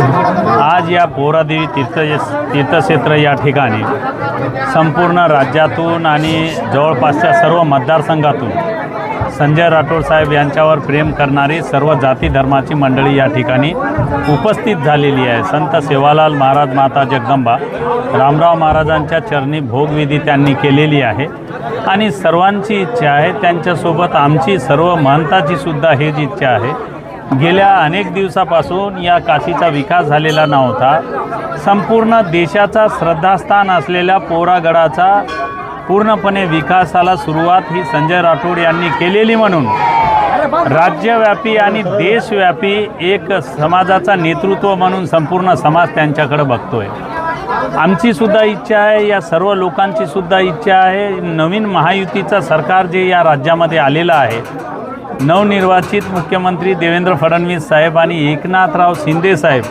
आज या पोहरादेवी तीर्थक्षेत्र या ठिकाणी संपूर्ण राज्यातून आणि जवळपासच्या सर्व मतदारसंघातून संजय राठोड साहेब यांच्यावर प्रेम करणारी सर्व जाती धर्माची मंडळी या ठिकाणी उपस्थित झालेली आहे। संत सेवालाल महाराज, माता जगदंबा, रामराव महाराजांच्या चरणी भोगविधी त्यांनी केलेली आहे आणि सर्वांची इच्छा आहे, त्यांच्यासोबत आमची सर्व महंताची सुद्धा हेच इच्छा आहे। गेल्या अनेक दिवसापासून या काशीचा विकास झालेला नव्हता। संपूर्ण देशाचा श्रद्धास्थान असलेल्या पोहरागडाचा पूर्णपणे विकासाला सुरुवात ही संजय राठोड यांनी केलेली म्हणून राज्यव्यापी आणि देशव्यापी एक समाजाचा नेतृत्व म्हणून संपूर्ण समाज त्यांच्याकडे बघतोय। आमची सुद्धा इच्छा आहे, या सर्व लोकांची सुद्धा इच्छा आहे, नवीन महायुतीचं सरकार जे या राज्यामध्ये आलेलं आहे, नवनिर्वाचित मुख्यमंत्री देवेंद्र फडणवीस साहेब आणि एकनाथराव शिंदे साहेब